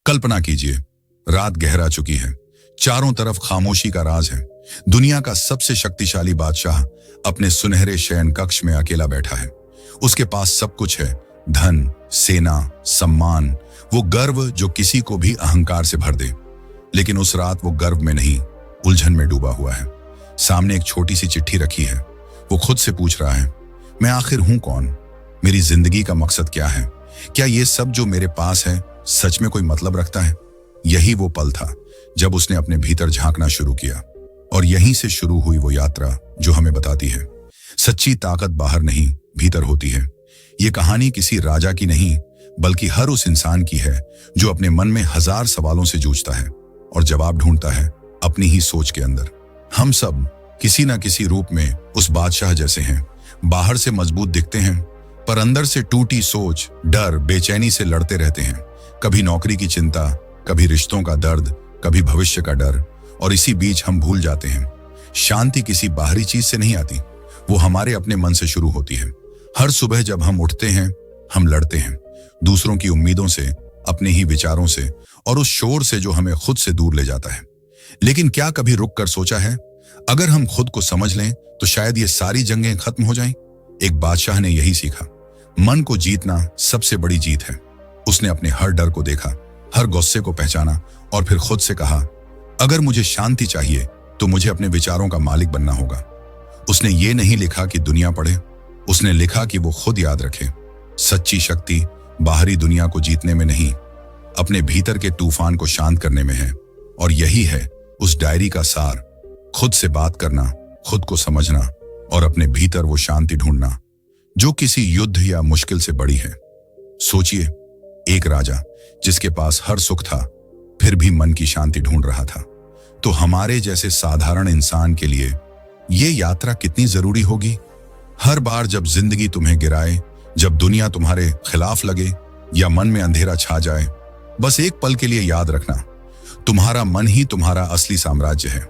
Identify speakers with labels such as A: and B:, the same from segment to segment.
A: कल्पना कीजिए, रात गहरा चुकी है, चारों तरफ खामोशी का राज है। दुनिया का सबसे शक्तिशाली बादशाह अपने सुनहरे शयन कक्ष में अकेला बैठा है। उसके पास सब कुछ है, धन, सेना, सम्मान, वो गर्व जो किसी को भी अहंकार से भर दे। लेकिन उस रात वो गर्व में नहीं, उलझन में डूबा हुआ है। सामने एक छोटी सी चिट्ठी रखी है। वो खुद से पूछ रहा है, मैं आखिर हूं कौन? मेरी जिंदगी का मकसद क्या है? क्या ये सब जो मेरे पास है सच में कोई मतलब रखता है? यही वो पल था जब उसने अपने भीतर झांकना शुरू किया। और यहीं से शुरू हुई वो यात्रा जो हमें बताती है, सच्ची ताकत बाहर नहीं, भीतर होती है। ये कहानी किसी राजा की नहीं, बल्कि हर उस इंसान की है जो अपने मन में हजार सवालों से जूझता है और जवाब ढूंढता है अपनी ही सोच के अंदर। हम सब किसी न किसी रूप में उस बादशाह जैसे हैं। बाहर से मजबूत दिखते हैं, पर अंदर से टूटी सोच, डर, बेचैनी से लड़ते रहते हैं। कभी नौकरी की चिंता, कभी रिश्तों का दर्द, कभी भविष्य का डर। और इसी बीच हम भूल जाते हैं, शांति किसी बाहरी चीज से नहीं आती, वो हमारे अपने मन से शुरू होती है। हर सुबह जब हम उठते हैं, हम लड़ते हैं, दूसरों की उम्मीदों से, अपने ही विचारों से और उस शोर से जो हमें खुद से दूर ले जाता है। लेकिन क्या कभी रुक कर सोचा है, अगर हम खुद को समझ लें तो शायद ये सारी जंगें खत्म हो जाएं? एक बादशाह ने यही सीखा, मन को जीतना सबसे बड़ी जीत है। उसने अपने हर डर को देखा, हर गुस्से को पहचाना और फिर खुद से कहा, अगर मुझे शांति चाहिए तो मुझे अपने विचारों का मालिक बनना होगा। उसने ये नहीं लिखा कि दुनिया पढ़े, उसने लिखा कि वो खुद याद रखे, सच्ची शक्ति बाहरी दुनिया को जीतने में नहीं, अपने भीतर के तूफान को शांत करने में है। और यही है उस डायरी का सार, खुद से बात करना, खुद को समझना और अपने भीतर वो शांति ढूंढना जो किसी युद्ध या मुश्किल से बड़ी है। सोचिए, एक राजा जिसके पास हर सुख था फिर भी मन की शांति ढूंढ रहा था। तो हमारे जैसे साधारण इंसान के लिए ये यात्रा कितनी जरूरी होगी? हर बार जब जिंदगी तुम्हें गिराए, जब दुनिया तुम्हारे खिलाफ लगे या मन में अंधेरा छा जाए, बस एक पल के लिए याद रखना, तुम्हारा मन ही तुम्हारा असली साम्राज्य है।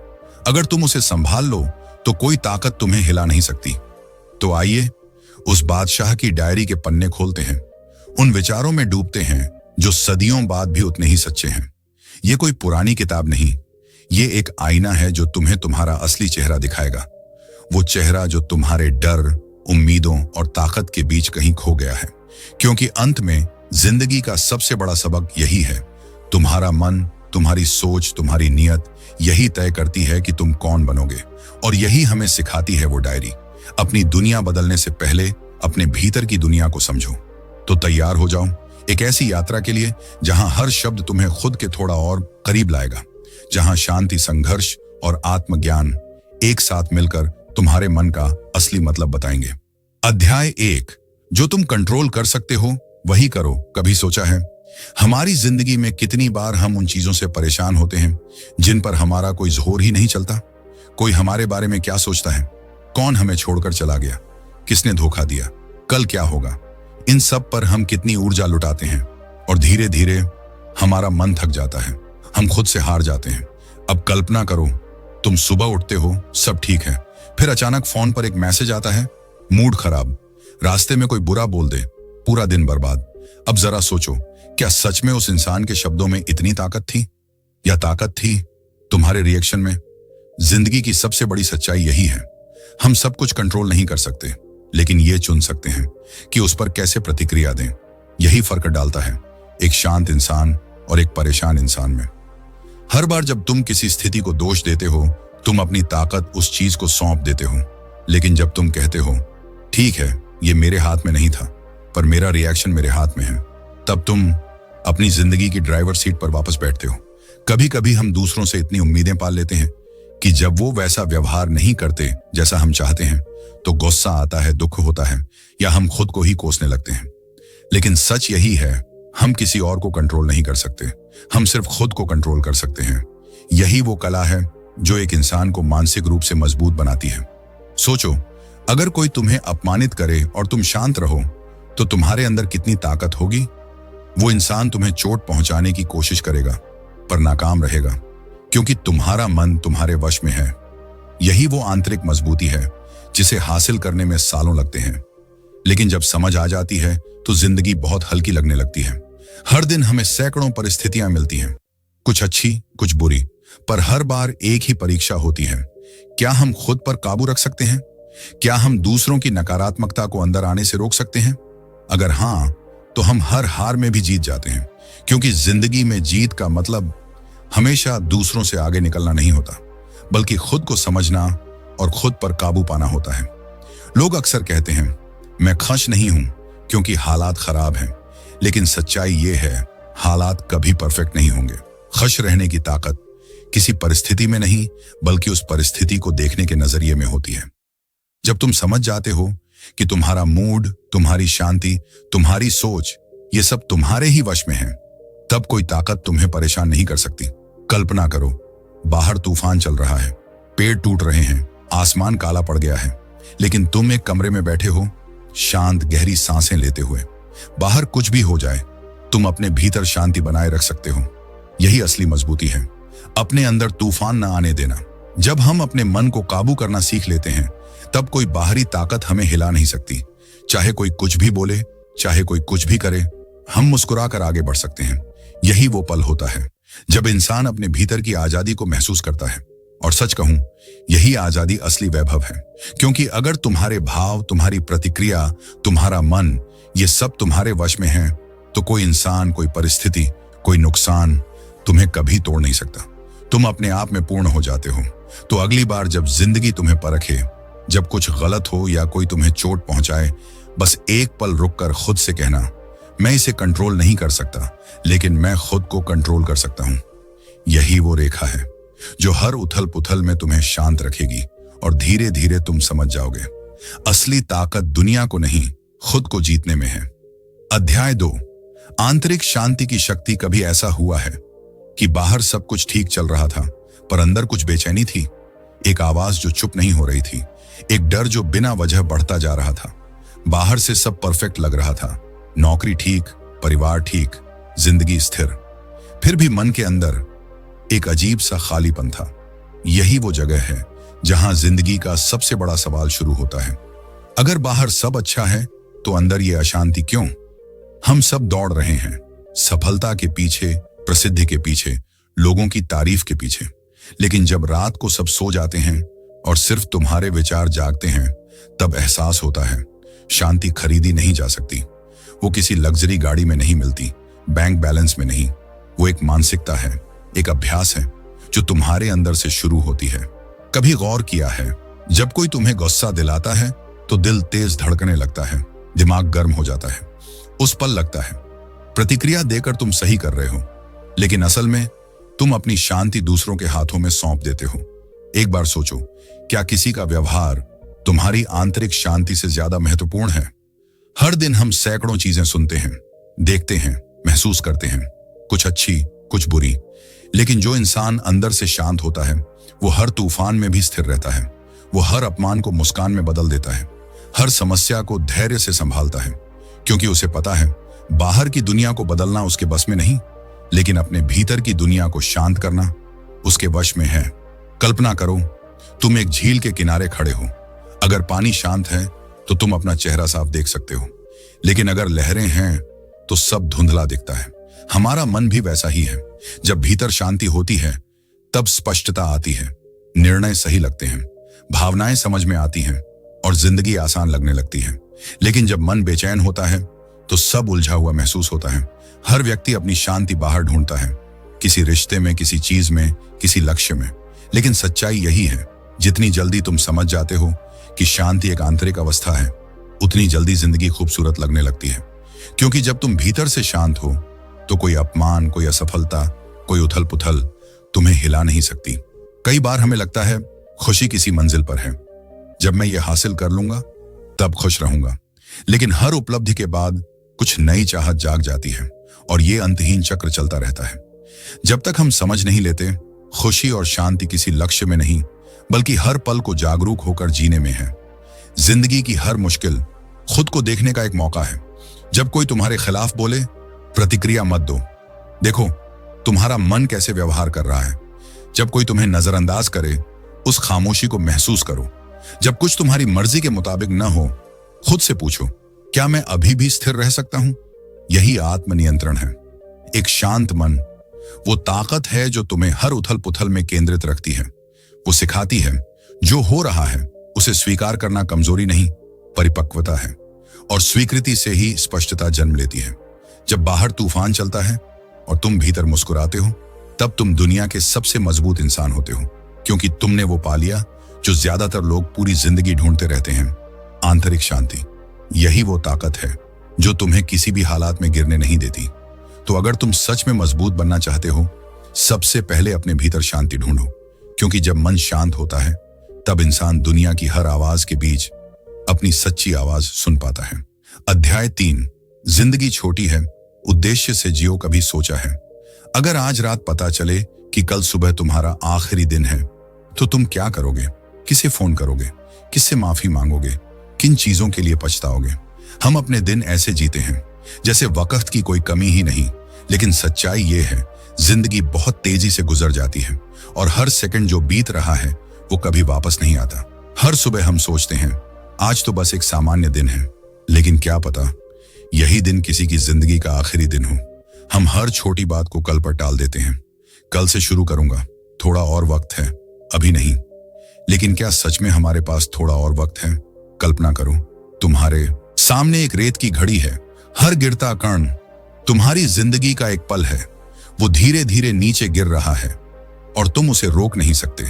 A: अगर तुम उसे संभाल लो तो कोई ताकत तुम्हें हिला नहीं सकती। तो आइए उस बादशाह की डायरी के पन्ने खोलते हैं, उन विचारों में डूबते हैं जो सदियों बाद भी उतने ही सच्चे हैं। ये कोई पुरानी किताब नहीं, ये एक आईना है जो तुम्हें तुम्हारा असली चेहरा दिखाएगा। वो चेहरा जो तुम्हारे डर, उम्मीदों और ताकत के बीच कहीं खो गया है। क्योंकि अंत में जिंदगी का सबसे बड़ा सबक यही है, तुम्हारा मन, तुम्हारी सोच, तुम्हारी नियत यही तय करती है कि तुम कौन बनोगे। और यही हमें सिखाती है वो डायरी। अपनी दुनिया बदलने से पहले अपने भीतर की दुनिया को समझो। तो तैयार हो जाओ एक ऐसी यात्रा के लिए जहां हर शब्द तुम्हें खुद के थोड़ा और करीब लाएगा, जहां शांति, संघर्ष और आत्मज्ञान एक साथ मिलकर तुम्हारे मन का असली मतलब बताएंगे। अध्याय 1, जो तुम कंट्रोल कर सकते हो वही करो। कभी सोचा है हमारी जिंदगी में कितनी बार हम उन चीजों से परेशान होते हैं जिन पर हमारा कोई जोर ही नहीं चलता? कोई हमारे बारे में क्या सोचता है, कौन हमें छोड़कर चला गया, किसने धोखा दिया, कल क्या होगा? इन सब पर हम कितनी ऊर्जा लुटाते हैं और धीरे धीरे हमारा मन थक जाता है, हम खुद से हार जाते हैं। अब कल्पना करो, तुम सुबह उठते हो, सब ठीक है, फिर अचानक फोन पर एक मैसेज आता है, मूड खराब, रास्ते में कोई बुरा बोल दे, पूरा दिन बर्बाद। अब जरा सोचो, क्या सच में उस इंसान के शब्दों में इतनी ताकत थी, या ताकत थी तुम्हारे रिएक्शन में? जिंदगी की सबसे बड़ी सच्चाई यही है, हम सब कुछ कंट्रोल नहीं कर सकते, लेकिन ये चुन सकते हैं कि उस पर कैसे प्रतिक्रिया दें। यही फर्क डालता है एक शांत इंसान और एक परेशान इंसान में। हर बार जब तुम किसी स्थिति को दोष देते हो, तुम अपनी ताकत उस चीज को सौंप देते हो। लेकिन जब तुम कहते हो, ठीक है, ये मेरे हाथ में नहीं था, पर मेरा रिएक्शन मेरे हाथ में है, तब तुम अपनी जिंदगी की ड्राइवर सीट पर वापस बैठते हो। कभी कभी हम दूसरों से इतनी उम्मीदें पाल लेते हैं कि जब वो वैसा व्यवहार नहीं करते जैसा हम चाहते हैं, तो गुस्सा आता है, दुख होता है, या हम खुद को ही कोसने लगते हैं। लेकिन सच यही है, हम किसी और को कंट्रोल नहीं कर सकते, हम सिर्फ खुद को कंट्रोल कर सकते हैं। यही वो कला है जो एक इंसान को मानसिक रूप से मजबूत बनाती है। सोचो, अगर कोई तुम्हें अपमानित करे और तुम शांत रहो, तो तुम्हारे अंदर कितनी ताकत होगी। वो इंसान तुम्हें चोट पहुंचाने की कोशिश करेगा, पर नाकाम रहेगा, क्योंकि तुम्हारा मन तुम्हारे वश में है। यही वो आंतरिक मजबूती है जिसे हासिल करने में सालों लगते हैं, लेकिन जब समझ आ जाती है तो जिंदगी बहुत हल्की लगने लगती है। हर दिन हमें सैकड़ों परिस्थितियां मिलती हैं, कुछ अच्छी कुछ बुरी, पर हर बार एक ही परीक्षा होती है। क्या हम खुद पर काबू रख सकते हैं? क्या हम दूसरों की नकारात्मकता को अंदर आने से रोक सकते हैं? अगर हां, तो हम हर हार में भी जीत जाते हैं, क्योंकि जिंदगी में जीत का मतलब हमेशा दूसरों से आगे निकलना नहीं होता, बल्कि खुद को समझना और खुद पर काबू पाना होता है। लोग अक्सर कहते हैं, मैं खुश नहीं हूं क्योंकि हालात खराब हैं, लेकिन सच्चाई ये है, हालात कभी परफेक्ट नहीं होंगे। खुश रहने की ताकत किसी परिस्थिति में नहीं, बल्कि उस परिस्थिति को देखने के नजरिए में होती है। जब तुम समझ जाते हो कि तुम्हारा मूड, तुम्हारी शांति, तुम्हारी सोच, ये सब तुम्हारे ही वश में है, तब कोई ताकत तुम्हें परेशान नहीं कर सकती। कल्पना करो, बाहर तूफान चल रहा है, पेड़ टूट रहे हैं, आसमान काला पड़ गया है, लेकिन तुम एक कमरे में बैठे हो, शांत गहरी सांसें लेते हुए। बाहर कुछ भी हो जाए, तुम अपने भीतर शांति बनाए रख सकते हो। यही असली मजबूती है, अपने अंदर तूफान न आने देना। जब हम अपने मन को काबू करना सीख लेते हैं, तब कोई बाहरी ताकत हमें हिला नहीं सकती। चाहे कोई कुछ भी बोले, चाहे कोई कुछ भी करे, हम मुस्कुराकर आगे बढ़ सकते हैं। यही वो पल होता है जब इंसान अपने भीतर की आजादी को महसूस करता है। और सच कहूं, यही आजादी असली वैभव है, क्योंकि अगर तुम्हारे भाव, तुम्हारी प्रतिक्रिया, तुम्हारा मन, ये सब तुम्हारे वश में है, तो कोई इंसान, कोई परिस्थिति, कोई नुकसान तुम्हें कभी तोड़ नहीं सकता। तुम अपने आप में पूर्ण हो जाते हो। तो अगली बार जब जिंदगी तुम्हें परखे, जब कुछ गलत हो या कोई तुम्हें चोट पहुंचाए, बस एक पल रुककर खुद से कहना, मैं इसे कंट्रोल नहीं कर सकता, लेकिन मैं खुद को कंट्रोल कर सकता हूं। यही वो रेखा है जो हर उथल पुथल में तुम्हें शांत रखेगी, और धीरे धीरे तुम समझ जाओगे, असली ताकत दुनिया को नहीं, खुद को जीतने में है। अध्याय 2, आंतरिक शांति की शक्ति। कभी ऐसा हुआ है कि बाहर सब कुछ ठीक चल रहा था, पर अंदर कुछ बेचैनी थी, एक आवाज जो चुप नहीं हो रही थी, एक डर जो बिना वजह बढ़ता जा रहा था। बाहर से सब परफेक्ट लग रहा था, नौकरी ठीक, परिवार ठीक, जिंदगी स्थिर, फिर भी मन के अंदर एक अजीब सा खालीपन था। यही वो जगह है जहां जिंदगी का सबसे बड़ा सवाल शुरू होता है। अगर बाहर सब अच्छा है, तो अंदर ये अशांति क्यों? हम सब दौड़ रहे हैं, सफलता के पीछे, प्रसिद्धि के पीछे, लोगों की तारीफ के पीछे, लेकिन जब रात को सब सो जाते हैं और सिर्फ तुम्हारे विचार जागते हैं, तब एहसास होता है, शांति खरीदी नहीं जा सकती। वो किसी लग्जरी गाड़ी में नहीं मिलती, बैंक बैलेंस में नहीं। वो एक मानसिकता है, एक अभ्यास है जो तुम्हारे अंदर से शुरू होती है। कभी गौर किया है, जब कोई तुम्हें गुस्सा दिलाता है तो दिल तेज धड़कने लगता है, दिमाग गर्म हो जाता है। उस पल लगता है प्रतिक्रिया देकर तुम सही कर रहे हो, लेकिन असल में तुम अपनी शांति दूसरों के हाथों में सौंप देते हो। एक बार सोचो, क्या किसी का व्यवहार तुम्हारी आंतरिक शांति से ज्यादा महत्वपूर्ण है? हर दिन हम सैकड़ों चीजें सुनते हैं, देखते हैं, महसूस करते हैं, कुछ अच्छी कुछ बुरी, लेकिन जो इंसान अंदर से शांत होता है, वो हर तूफान में भी स्थिर रहता है। वो हर अपमान को मुस्कान में बदल देता है, हर समस्या को धैर्य से संभालता है, क्योंकि उसे पता है बाहर की दुनिया को बदलना उसके बस में नहीं, लेकिन अपने भीतर की दुनिया को शांत करना उसके वश में है। कल्पना करो, तुम एक झील के किनारे खड़े हो। अगर पानी शांत है तो तुम अपना चेहरा साफ देख सकते हो, लेकिन अगर लहरें हैं तो सब धुंधला दिखता है। हमारा मन भी वैसा ही है। जब भीतर शांति होती है, तब स्पष्टता आती है, निर्णय सही लगते हैं, भावनाएं समझ में आती हैं और जिंदगी आसान लगने लगती है। लेकिन जब मन बेचैन होता है, तो सब उलझा हुआ महसूस होता है। हर व्यक्ति अपनी शांति बाहर ढूंढता है, किसी रिश्ते में, किसी चीज में, किसी लक्ष्य में। लेकिन सच्चाई यही है, जितनी जल्दी तुम समझ जाते हो कि शांति एक आंतरिक अवस्था है, उतनी जल्दी जिंदगी खूबसूरत लगने लगती है। क्योंकि जब तुम भीतर से शांत हो, तो कोई अपमान, कोई असफलता, कोई उथल पुथल तुम्हें हिला नहीं सकती। कई बार हमें लगता है खुशी किसी मंजिल पर है, जब मैं ये हासिल कर लूंगा तब खुश रहूंगा। लेकिन हर उपलब्धि के बाद कुछ नई चाहत जाग जाती है, और ये अंतहीन चक्र चलता रहता है। जब तक हम समझ नहीं लेते, खुशी और शांति किसी लक्ष्य में नहीं, बल्कि हर पल को जागरूक होकर जीने में है। जिंदगी की हर मुश्किल खुद को देखने का एक मौका है। जब कोई तुम्हारे खिलाफ बोले, प्रतिक्रिया मत दो, देखो तुम्हारा मन कैसे व्यवहार कर रहा है। जब कोई तुम्हें नजरअंदाज करे, उस खामोशी को महसूस करो। जब कुछ तुम्हारी मर्जी के मुताबिक न हो, खुद से पूछो, क्या मैं अभी भी स्थिर रह सकता हूं? यही आत्मनियंत्रण है। एक शांत मन वो ताकत है जो तुम्हें हर उथल पुथल में केंद्रित रखती है। वो सिखाती है जो हो रहा है उसे स्वीकार करना कमजोरी नहीं, परिपक्वता है। और स्वीकृति से ही स्पष्टता जन्म लेती है। जब बाहर तूफान चलता है और तुम भीतर मुस्कुराते हो, तब तुम दुनिया के सबसे मजबूत इंसान होते हो, क्योंकि तुमने वो पा लिया जो ज्यादातर लोग पूरी जिंदगी ढूंढते रहते हैं, आंतरिक शांति। यही वो ताकत है जो तुम्हें किसी भी हालात में गिरने नहीं देती। तो अगर तुम सच में मजबूत बनना चाहते हो, सबसे पहले अपने भीतर शांति ढूंढो, क्योंकि जब मन शांत होता है तब इंसान दुनिया की हर आवाज के बीच अपनी सच्ची आवाज सुन पाता है। अध्याय 3, जिंदगी छोटी है, उद्देश्य से जियो। कभी सोचा है अगर आज रात पता चले कि कल सुबह तुम्हारा आखिरी दिन है, तो तुम क्या करोगे? किसे फोन करोगे? किससे माफी मांगोगे? किन चीजों के लिए पछताओगे? हम अपने दिन ऐसे जीते हैं जैसे वक्त की कोई कमी ही नहीं, लेकिन सच्चाई ये है जिंदगी बहुत तेजी से गुजर जाती है और हर सेकंड जो बीत रहा है वो कभी वापस नहीं आता। हर सुबह हम सोचते हैं आज तो बस एक सामान्य दिन है, लेकिन क्या पता यही दिन किसी की जिंदगी का आखिरी दिन हो। हम हर छोटी बात को कल पर टाल देते हैं। कल से शुरू करूंगा, थोड़ा और वक्त है, अभी नहीं। लेकिन क्या सच में हमारे पास थोड़ा और वक्त है? कल्पना करो, तुम्हारे सामने एक रेत की घड़ी है। हर गिरता कण तुम्हारी जिंदगी का एक पल है। वो धीरे धीरे नीचे गिर रहा है और तुम उसे रोक नहीं सकते।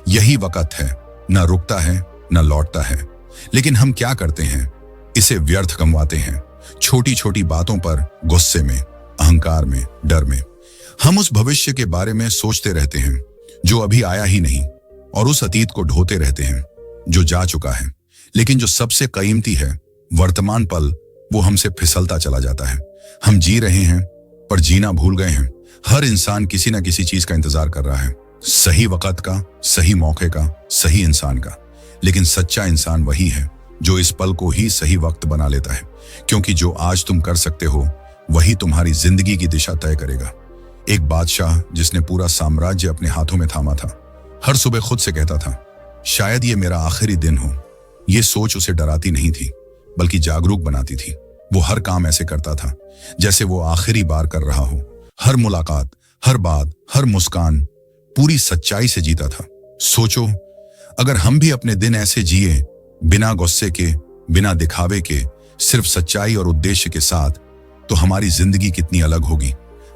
A: यही वक्त है, न रुकता है न लौटता है। लेकिन हम क्या करते हैं? इसे व्यर्थ गंवाते हैं, छोटी छोटी बातों पर, गुस्से में, अहंकार में, डर में। हम उस भविष्य के बारे में सोचते रहते हैं जो अभी आया ही नहीं, और उस अतीत को ढोते रहते हैं जो जा चुका है। लेकिन जो सबसे कीमती है, वर्तमान पल, वो हमसे फिसलता चला जाता है। हम जी रहे हैं पर जीना भूल गए हैं। हर इंसान किसी न किसी चीज का इंतजार कर रहा है, सही वक्त का, सही मौके का, सही इंसान का। लेकिन सच्चा इंसान वही है जो इस पल को ही सही वक्त बना लेता है, क्योंकि जो आज तुम कर सकते हो वही तुम्हारी जिंदगी की दिशा तय करेगा। एक बादशाह जिसने पूरा साम्राज्य अपने हाथों में थामा था, हर सुबह खुद से कहता था शायद ये मेरा आखिरी दिन हो। ये सोच उसे डराती नहीं थी बल्कि जागरूक बनाती थी। वो हर काम ऐसे करता था जैसे वो आखिरी बार कर रहा हो। हर मुलाकात, हर बात, हर मुस्कान पूरी सच्चाई से जीता था। सोचो अगर हम भी अपने दिन ऐसे जिए, बिना गुस्से के, बिना दिखावे के, सिर्फ सच्चाई और उद्देश्य के साथ, तो हमारी जिंदगी कितनी अलग होगी।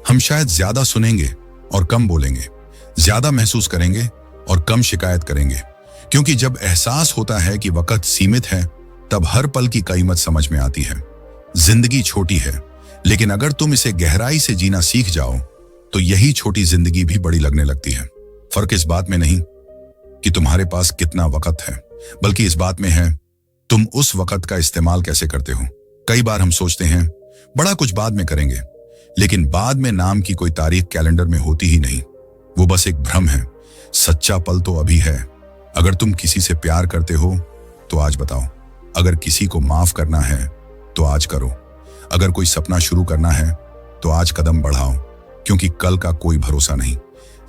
A: हम शायद ज्यादा सुनेंगे और कम बोलेंगे, ज्यादा महसूस करेंगे और कम शिकायत करेंगे। क्योंकि जब एहसास होता है कि वक्त सीमित है, तब हर पल की कीमत समझ में आती है। जिंदगी छोटी है, लेकिन अगर तुम इसे गहराई से जीना सीख जाओ तो यही छोटी जिंदगी भी बड़ी लगने लगती है। फर्क इस बात में नहीं कि तुम्हारे पास कितना वक्त है, बल्कि इस बात में है तुम उस वक्त का इस्तेमाल कैसे करते हो। कई बार हम सोचते हैं बड़ा कुछ बाद में करेंगे, लेकिन बाद में नाम की कोई तारीख कैलेंडर में होती ही नहीं। वो बस एक भ्रम है। सच्चा पल तो अभी है। अगर तुम किसी से प्यार करते हो तो आज बताओ। अगर किसी को माफ करना है तो आज करो। अगर कोई सपना शुरू करना है तो आज कदम बढ़ाओ, क्योंकि कल का कोई भरोसा नहीं।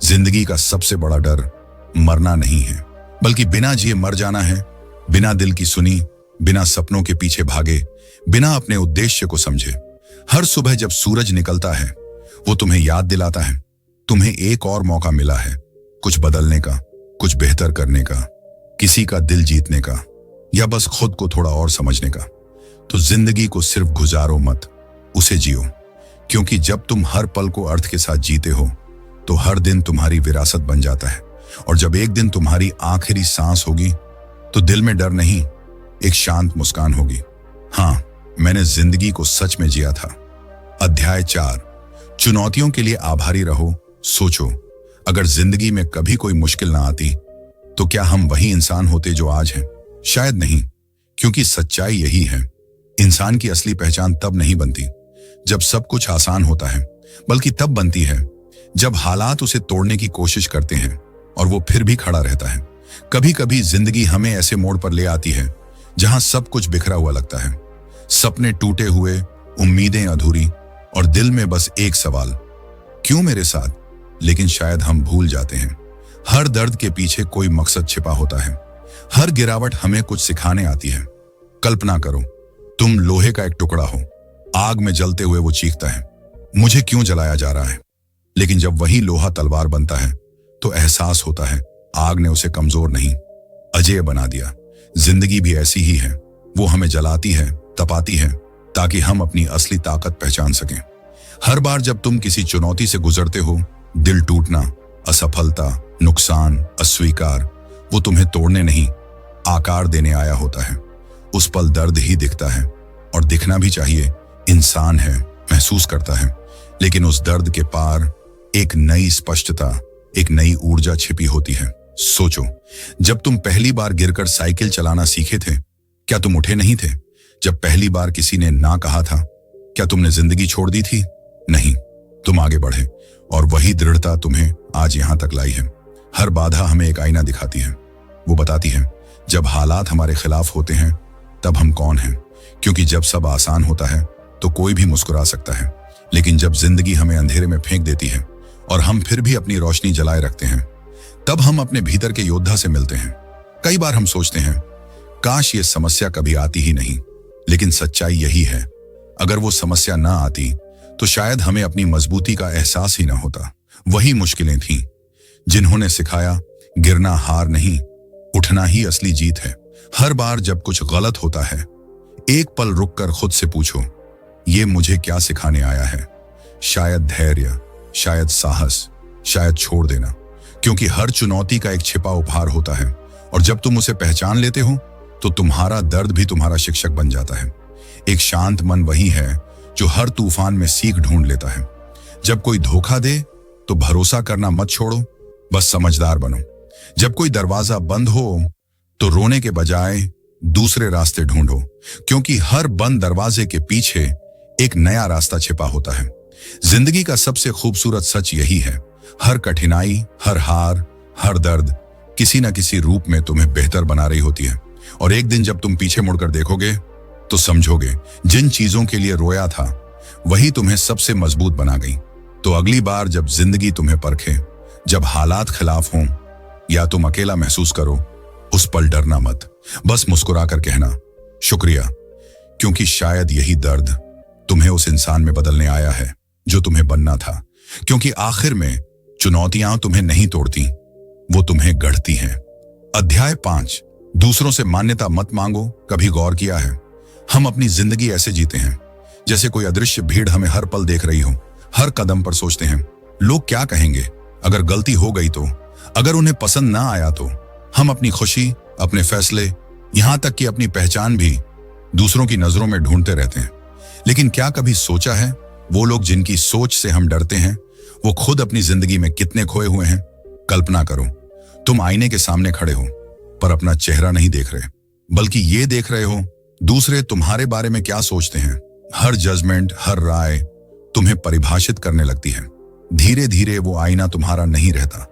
A: जिंदगी का सबसे बड़ा डर मरना नहीं है, बल्कि बिना जिए मर जाना है। बिना दिल की सुनी, बिना सपनों के पीछे भागे, बिना अपने उद्देश्य को समझे। हर सुबह जब सूरज निकलता है वो तुम्हें याद दिलाता है तुम्हें एक और मौका मिला है, कुछ बदलने का, कुछ बेहतर करने का, किसी का दिल जीतने का, या बस खुद को थोड़ा और समझने का। तो जिंदगी को सिर्फ गुजारो मत, उसे जियो। क्योंकि जब तुम हर पल को अर्थ के साथ जीते हो तो हर दिन तुम्हारी विरासत बन जाता है। और जब एक दिन तुम्हारी आखिरी सांस होगी तो दिल में डर नहीं, एक शांत मुस्कान होगी। हाँ, मैंने जिंदगी को सच में जिया था। अध्याय 4, चुनौतियों के लिए आभारी रहो। सोचो अगर जिंदगी में कभी कोई मुश्किल ना आती तो क्या हम वही इंसान होते जो आज हैं? शायद नहीं, क्योंकि सच्चाई यही है, इंसान की असली पहचान तब नहीं बनती जब सब कुछ आसान होता है, बल्कि तब बनती है जब हालात उसे तोड़ने की कोशिश करते हैं और वो फिर भी खड़ा रहता है। कभी कभी जिंदगी हमें ऐसे मोड़ पर ले आती है जहां सब कुछ बिखरा हुआ लगता है, सपने टूटे हुए, उम्मीदें अधूरी, और दिल में बस एक सवाल, क्यों मेरे साथ? लेकिन शायद हम भूल जाते हैं हर दर्द के पीछे कोई मकसद छिपा होता है। हर गिरावट हमें कुछ सिखाने आती है। कल्पना करो तुम लोहे का एक टुकड़ा हो, आग में जलते हुए वो चीखता है, मुझे क्यों जलाया जा रहा है? लेकिन जब वही लोहा तलवार बनता है तो एहसास होता है आग ने उसे कमजोर नहीं, अजेय बना दिया। जिंदगी भी ऐसी ही है, वो हमें जलाती है, तपाती है, ताकि हम अपनी असली ताकत पहचान सकें। हर बार जब तुम किसी चुनौती से गुजरते हो, दिल टूटना, असफलता, नुकसान, अस्वीकार, वो तुम्हें तोड़ने नहीं, आकार देने आया होता है। उस पल दर्द ही दिखता है, और दिखना भी चाहिए। इंसान है, महसूस करता है, लेकिन उस दर्द के पार एक नई स्पष्टता, एक नई ऊर्जा छिपी होती है। सोचो, जब तुम पहली बार गिरकर साइकिल चलाना सीखे थे, क्या तुम उठे नहीं थे? जब पहली बार किसी ने ना कहा था, क्या तुमने जिंदगी छोड़ दी थी? नहीं, तुम आगे बढ़े, और वही दृढ़ता तुम्हें आज यहां तक लाई है। हर बाधा हमें एक आईना दिखाती है। वो बताती है जब हालात हमारे खिलाफ होते हैं तब हम कौन हैं। क्योंकि जब सब आसान होता है तो कोई भी मुस्कुरा सकता है, लेकिन जब जिंदगी हमें अंधेरे में फेंक देती है और हम फिर भी अपनी रोशनी जलाए रखते हैं, तब हम अपने भीतर के योद्धा से मिलते हैं। कई बार हम सोचते हैं काश ये समस्या कभी आती ही नहीं, लेकिन सच्चाई यही है, अगर वो समस्या ना आती तो शायद हमें अपनी मजबूती का एहसास ही ना होता। वही मुश्किलें थीं जिन्होंने सिखाया गिरना हार नहीं, उठना ही असली जीत है। हर बार जब कुछ गलत होता है, एक पल रुककर खुद से पूछो, ये मुझे क्या सिखाने आया है? शायद धैर्य, शायद साहस, शायद छोड़ देना। क्योंकि हर चुनौती का एक छिपा उपहार होता है, और जब तुम उसे पहचान लेते हो तो तुम्हारा दर्द भी तुम्हारा शिक्षक बन जाता है। एक शांत मन वही है जो हर तूफान में सीख ढूंढ लेता है। जब कोई धोखा दे तो भरोसा करना मत छोड़ो, बस समझदार बनो। जब कोई दरवाजा बंद हो तो रोने के बजाय दूसरे रास्ते ढूंढो, क्योंकि हर बंद दरवाजे के पीछे एक नया रास्ता छिपा होता है। जिंदगी का सबसे खूबसूरत सच यही है, हर कठिनाई, हर हार, हर दर्द किसी न किसी रूप में तुम्हें बेहतर बना रही होती है। और एक दिन जब तुम पीछे मुड़कर देखोगे तो समझोगे जिन चीजों के लिए रोया था वही तुम्हें सबसे मजबूत बना गई। तो अगली बार जब जिंदगी तुम्हें परखे, जब हालात खिलाफ हों या तुम अकेला महसूस करो, उस पल डरना मत, बस मुस्कुराकर कहना शुक्रिया, क्योंकि शायद यही दर्द तुम्हें उस इंसान में बदलने आया है जो तुम्हें बनना था। क्योंकि आखिर में चुनौतियां तुम्हें नहीं तोड़ती, वो तुम्हें गढ़ती हैं। अध्याय 5, दूसरों से मान्यता मत मांगो। कभी गौर किया है, हम अपनी जिंदगी ऐसे जीते हैं जैसे कोई अदृश्य भीड़ हमें हर पल देख रही हो। हर कदम पर सोचते हैं लोग क्या कहेंगे, अगर गलती हो गई तो, अगर उन्हें पसंद ना आया तो। हम अपनी खुशी, अपने फैसले, यहां तक कि अपनी पहचान भी दूसरों की नजरों में ढूंढते रहते हैं। लेकिन क्या कभी सोचा है वो लोग जिनकी सोच से हम डरते हैं, वो खुद अपनी जिंदगी में कितने खोए हुए हैं? कल्पना करो, तुम आईने के सामने खड़े हो पर अपना चेहरा नहीं देख रहे, बल्कि ये देख रहे हो दूसरे तुम्हारे बारे में क्या सोचते हैं। हर जजमेंट, हर राय तुम्हें परिभाषित करने लगती है। धीरे धीरे वो आईना तुम्हारा नहीं रहता,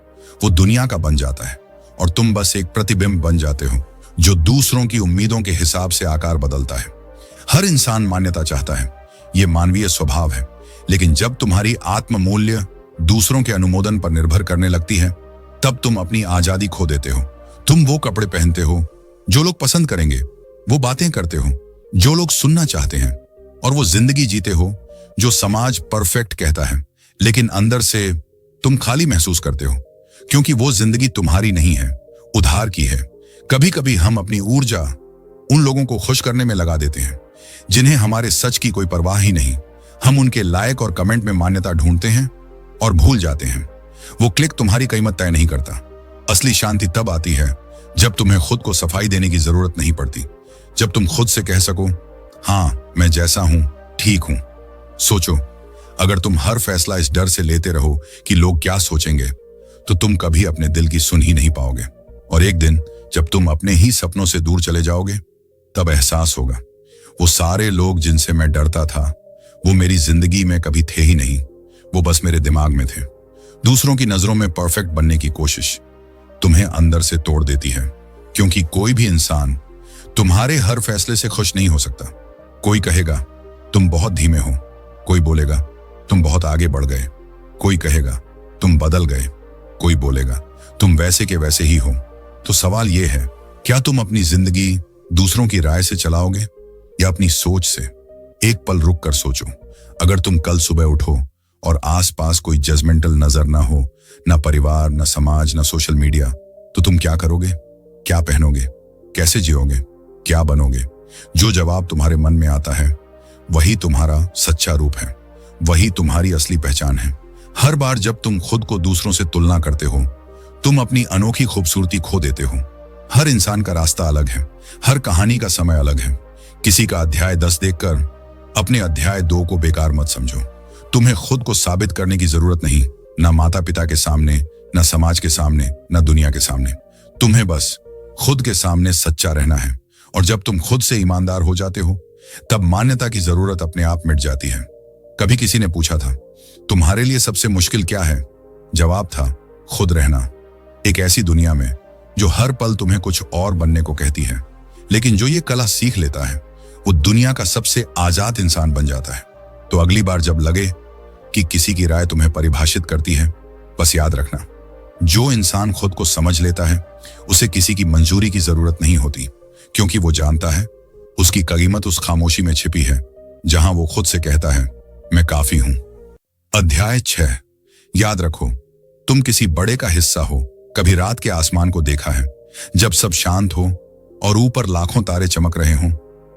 A: वो दुनिया का बन जाता है, और तुम बस एक प्रतिबिंब बन जाते हो जो दूसरों की उम्मीदों के हिसाब से आकार बदलता है। हर इंसान मान्यता चाहता है, ये मानवीय स्वभाव है। लेकिन जब तुम्हारी आत्म मूल्य दूसरों के अनुमोदन पर निर्भर करने लगती है, तब तुम अपनी आजादी खो देते हो। तुम वो कपड़े पहनते हो जो लोग पसंद करेंगे, वो बातें करते हो जो लोग सुनना चाहते हैं, और वो जिंदगी जीते हो जो समाज परफेक्ट कहता है, लेकिन अंदर से तुम खाली महसूस करते हो, क्योंकि वो जिंदगी तुम्हारी नहीं है, उधार की है। कभी कभी हम अपनी ऊर्जा उन लोगों को खुश करने में लगा देते हैं जिन्हें हमारे सच की कोई परवाह ही नहीं। हम उनके लाइक और कमेंट में मान्यता ढूंढते हैं और भूल जाते हैं वो क्लिक तुम्हारी कीमत तय नहीं करता। असली शांति तब आती है जब तुम्हें खुद को सफाई देने की जरूरत नहीं पड़ती, जब तुम खुद से कह सको, हाँ मैं जैसा हूं ठीक हूं। सोचो, अगर तुम हर फैसला इस डर से लेते रहो कि लोग क्या सोचेंगे, तो तुम कभी अपने दिल की सुन ही नहीं पाओगे। और एक दिन जब तुम अपने ही सपनों से दूर चले जाओगे, तब एहसास होगा वो सारे लोग जिनसे मैं डरता था, वो मेरी जिंदगी में कभी थे ही नहीं, वो बस मेरे दिमाग में थे। दूसरों की नजरों में परफेक्ट बनने की कोशिश तुम्हें अंदर से तोड़ देती है, क्योंकि कोई भी इंसान तुम्हारे हर फैसले से खुश नहीं हो सकता। कोई कहेगा तुम बहुत धीमे हो, कोई बोलेगा तुम बहुत आगे बढ़ गए, कोई कहेगा तुम बदल गए, कोई बोलेगा तुम वैसे के वैसे ही हो। तो सवाल यह है, क्या तुम अपनी जिंदगी दूसरों की राय से चलाओगे या अपनी सोच से? एक पल रुक कर सोचो, अगर तुम कल सुबह उठो और आसपास कोई जजमेंटल नजर ना हो, ना परिवार, ना समाज, ना सोशल मीडिया, तो तुम क्या करोगे? क्या पहनोगे? कैसे जियोगे? क्या बनोगे? जो जवाब तुम्हारे मन में आता है वही तुम्हारा सच्चा रूप है, वही तुम्हारी असली पहचान है। हर बार जब तुम खुद को दूसरों से तुलना करते हो, तुम अपनी अनोखी खूबसूरती खो देते हो। हर इंसान का रास्ता अलग है, हर कहानी का समय अलग है। किसी का अध्याय 10 देखकर अपने अध्याय 2 को बेकार मत समझो। तुम्हें खुद को साबित करने की जरूरत नहीं, ना माता पिता के सामने, ना समाज के सामने, ना दुनिया के सामने। तुम्हें बस खुद के सामने सच्चा रहना है। और जब तुम खुद से ईमानदार हो जाते हो, तब मान्यता की जरूरत अपने आप मिट जाती है। कभी किसी ने पूछा था, तुम्हारे लिए सबसे मुश्किल क्या है? जवाब था, खुद रहना। एक ऐसी दुनिया में जो हर पल तुम्हें कुछ और बनने को कहती है, लेकिन जो ये कला सीख लेता है वो दुनिया का सबसे आजाद इंसान बन जाता है। तो अगली बार जब लगे कि किसी की राय तुम्हें परिभाषित करती है, बस याद रखना, जो इंसान खुद को समझ लेता है उसे किसी की मंजूरी की जरूरत नहीं होती, क्योंकि वो जानता है उसकी कीमत उस खामोशी में छिपी है जहां वो खुद से कहता है, मैं काफी हूं। अध्याय 6। याद रखो, तुम किसी बड़े का हिस्सा हो। कभी रात के आसमान को देखा है जब सब शांत हो और ऊपर लाखों तारे चमक रहे हों?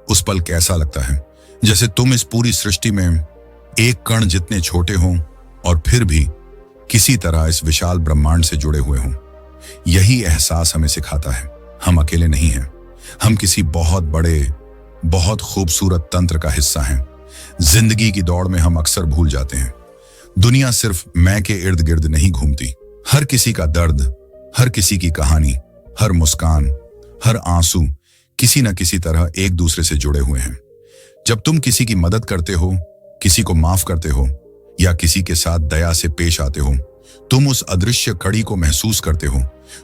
A: उस पल कैसा लगता है? जैसे तुम इस पूरी सृष्टि में एक कण जितने छोटे हों और फिर भी किसी तरह इस विशाल ब्रह्मांड से जुड़े हुए हों। यही एहसास हमें सिखाता है, हम अकेले नहीं हैं। हम किसी बहुत बड़े, बहुत खूबसूरत तंत्र का हिस्सा हैं। जिंदगी की दौड़ में हम अक्सर भूल जाते हैं, दुनिया सिर्फ मैं के इर्द गिर्द नहीं घूमती। हर किसी का दर्द, हर किसी की कहानी, हर मुस्कान, हर आंसू किसी न किसी तरह एक दूसरे से जुड़े हुए हैं। जब तुम किसी की मदद करते हो, किसी को माफ करते हो या किसी के साथ दया से पेश आते हो, तुम उस अदृश्य कड़ी को महसूस करते हो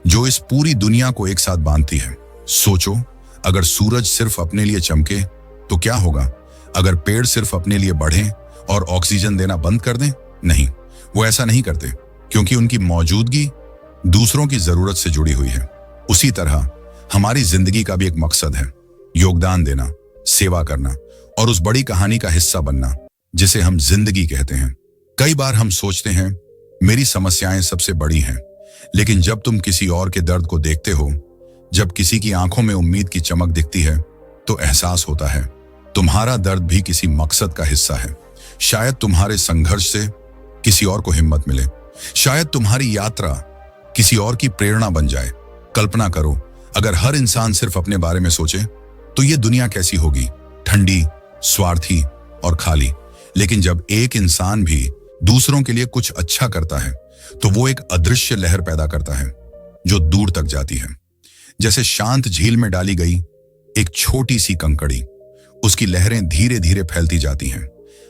A: जो इस पूरी दुनिया को एक साथ बांधती है। सोचो, अगर सूरज सिर्फ अपने लिए चमके तो क्या होगा? अगर पेड़ सिर्फ अपने लिए बढ़ें और ऑक्सीजन देना बंद कर दें? नहीं, वो ऐसा नहीं करते, क्योंकि उनकी मौजूदगी दूसरों की जरूरत से जुड़ी हुई है। उसी तरह हमारी जिंदगी का भी एक मकसद है, योगदान देना, सेवा करना और उस बड़ी कहानी का हिस्सा बनना जिसे हम जिंदगी कहते हैं। कई बार हम सोचते हैं मेरी समस्याएं सबसे बड़ी हैं, लेकिन जब तुम किसी और के दर्द को देखते हो, जब किसी की आंखों में उम्मीद की चमक दिखती है, तो एहसास होता है तुम्हारा दर्द भी किसी मकसद का हिस्सा है। शायद तुम्हारे संघर्ष से किसी और को हिम्मत मिले, शायद तुम्हारी यात्रा किसी और की प्रेरणा बन जाए। कल्पना करो, अगर हर इंसान सिर्फ अपने बारे में सोचे तो ये दुनिया कैसी होगी? ठंडी, स्वार्थी और खाली। लेकिन जब एक इंसान भी दूसरों के लिए कुछ अच्छा करता है तो वो एक अदृश्य लहर पैदा करता है जो दूर तक जाती है। जैसे शांत झील में डाली गई एक छोटी सी कंकड़ी, उसकी लहरें धीरे धीरे फैलती जाती हैं।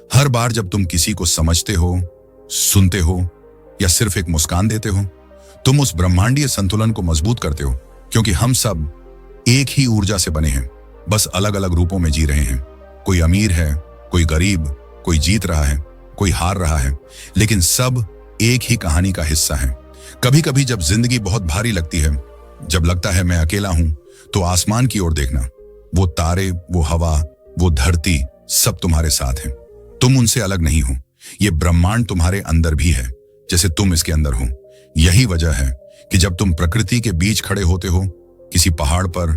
A: हर बार जब तुम किसी को समझते हो, सुनते हो या सिर्फ एक मुस्कान देते हो, तुम उस ब्रह्मांडीय संतुलन को मजबूत करते हो, क्योंकि हम सब एक ही ऊर्जा से बने हैं, बस अलग अलग रूपों में जी रहे हैं। कोई अमीर है, कोई गरीब, कोई जीत रहा है, कोई हार रहा है, लेकिन सब एक ही कहानी का हिस्सा है। कभी कभी जब जिंदगी बहुत भारी लगती है, जब लगता है मैं अकेला हूं, तो आसमान की ओर देखना। वो तारे, वो हवा, वो धरती, सब तुम्हारे साथ हैं। तुम उनसे अलग नहीं हो। ये ब्रह्मांड तुम्हारे अंदर भी है, जैसे तुम इसके अंदर हो। यही वजह है कि जब तुम प्रकृति के बीच खड़े होते हो, किसी पहाड़ पर,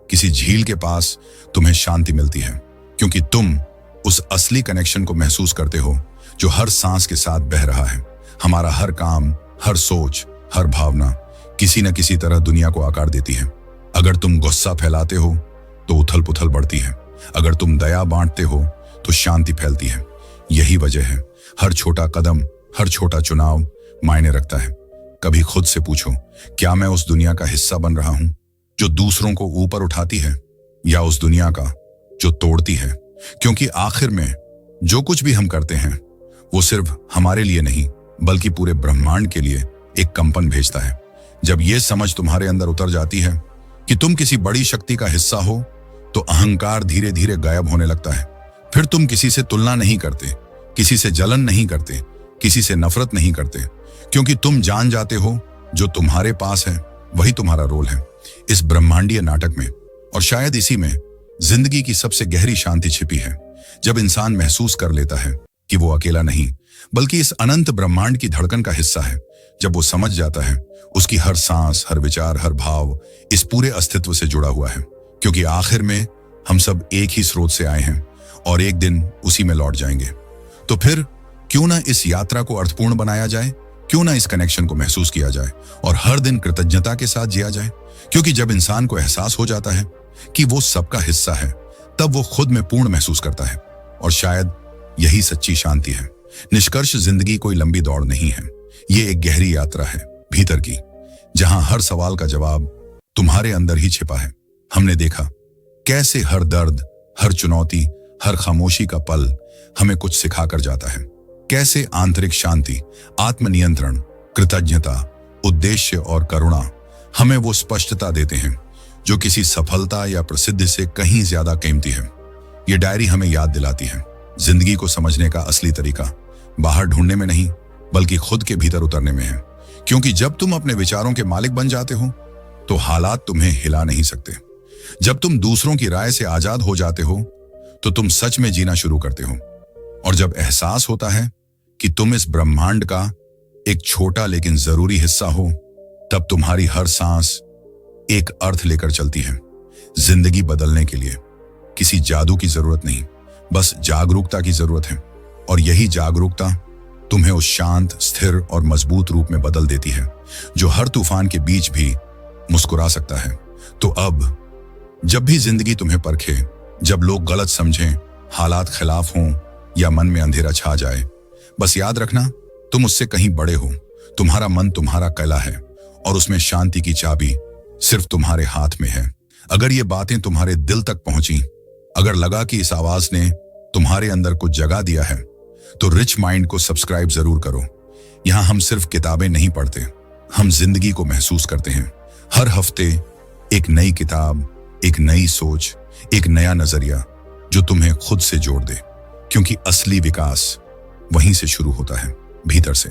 A: किसी झील के पास, तुम्हें शांति मिलती है, क्योंकि तुम उस असली कनेक्शन को महसूस करते हो जो हर सांस के साथ बह रहा है। हमारा हर काम, हर सोच, हर भावना किसी न किसी तरह दुनिया को आकार देती है। अगर तुम गुस्सा फैलाते हो तो उथल पुथल बढ़ती है, अगर तुम दया बांटते हो तो शांति फैलती है। यही वजह है हर छोटा कदम, हर छोटा चुनाव मायने रखता है। कभी खुद से पूछो, क्या मैं उस दुनिया का हिस्सा बन रहा हूं जो दूसरों को ऊपर उठाती है, या उस दुनिया का जो तोड़ती है? क्योंकि आखिर में जो कुछ भी हम करते हैं वो सिर्फ हमारे लिए नहीं, बल्कि पूरे ब्रह्मांड के लिए एक कंपन भेजता है। जब ये समझ तुम्हारे अंदर उतर जाती है कि तुम किसी बड़ी शक्ति का हिस्सा हो, तो अहंकार धीरे धीरे गायब होने लगता है। फिर तुम किसी से तुलना नहीं करते, किसी से जलन नहीं करते, किसी से नफरत नहीं करते, क्योंकि तुम जान जाते हो जो तुम्हारे पास है वही तुम्हारा रोल है इस ब्रह्मांडीय नाटक में। और शायद इसी में जिंदगी की सबसे गहरी शांति छिपी है, जब इंसान महसूस कर लेता है कि वो अकेला नहीं, बल्कि इस अनंत ब्रह्मांड की धड़कन का हिस्सा है। जब वो समझ जाता है, उसकी हर सांस, हर विचार, हर भाव इस पूरे अस्तित्व से जुड़ा हुआ है, क्योंकि आखिर में हम सब एक ही स्रोत से आए हैं और एक दिन उसी में लौट जाएंगे। तो फिर क्यों ना इस यात्रा को अर्थपूर्ण बनाया जाए, क्यों ना इस कनेक्शन को महसूस किया जाए और हर दिन कृतज्ञता के साथ जिया जाए। क्योंकि जब इंसान को एहसास हो जाता है कि वो सबका हिस्सा है, तब वो खुद में पूर्ण महसूस करता है, और शायद यही सच्ची शांति है। निष्कर्ष, जिंदगी कोई लंबी दौड़ नहीं है, ये एक गहरी यात्रा है भीतर की, जहां हर सवाल का जवाब तुम्हारे अंदर ही छिपा है। हमने देखा कैसे हर दर्द, हर चुनौती, हर खामोशी का पल हमें कुछ सिखा कर जाता है। कैसे आंतरिक शांति, आत्मनियंत्रण, कृतज्ञता, उद्देश्य और करुणा हमें वो स्पष्टता देते हैं जो किसी सफलता या प्रसिद्धि से कहीं ज्यादा कीमती है। ये डायरी हमें याद दिलाती है, जिंदगी को समझने का असली तरीका बाहर ढूंढने में नहीं, बल्कि खुद के भीतर उतरने में है। क्योंकि जब तुम अपने विचारों के मालिक बन जाते हो, तो हालात तुम्हें हिला नहीं सकते। जब तुम दूसरों की राय से आजाद हो जाते हो, तो तुम सच में जीना शुरू करते हो। और जब एहसास होता है कि तुम इस ब्रह्मांड का एक छोटा लेकिन जरूरी हिस्सा हो, तब तुम्हारी हर सांस एक अर्थ लेकर चलती है। जिंदगी बदलने के लिए किसी जादू की जरूरत नहीं, बस जागरूकता की जरूरत है। और यही जागरूकता तुम्हें उस शांत, स्थिर और मजबूत रूप में बदल देती है जो हर तूफान के बीच भी मुस्कुरा सकता है। तो अब जब भी जिंदगी तुम्हें परखे, जब लोग गलत समझें, हालात खिलाफ हों या मन में अंधेरा छा जाए, बस याद रखना, तुम उससे कहीं बड़े हो। तुम्हारा मन तुम्हारा कला है और उसमें शांति की चाबी सिर्फ तुम्हारे हाथ में है। अगर ये बातें तुम्हारे दिल तक पहुंची, अगर लगा कि इस आवाज ने तुम्हारे अंदर कुछ जगा दिया है, तो रिच माइंड को सब्सक्राइब जरूर करो। यहां हम सिर्फ किताबें नहीं पढ़ते, हम जिंदगी को महसूस करते हैं। हर हफ्ते एक नई किताब, एक नई सोच, एक नया नजरिया जो तुम्हें खुद से जोड़ दे, क्योंकि असली विकास वहीं से शुरू होता है, भीतर से।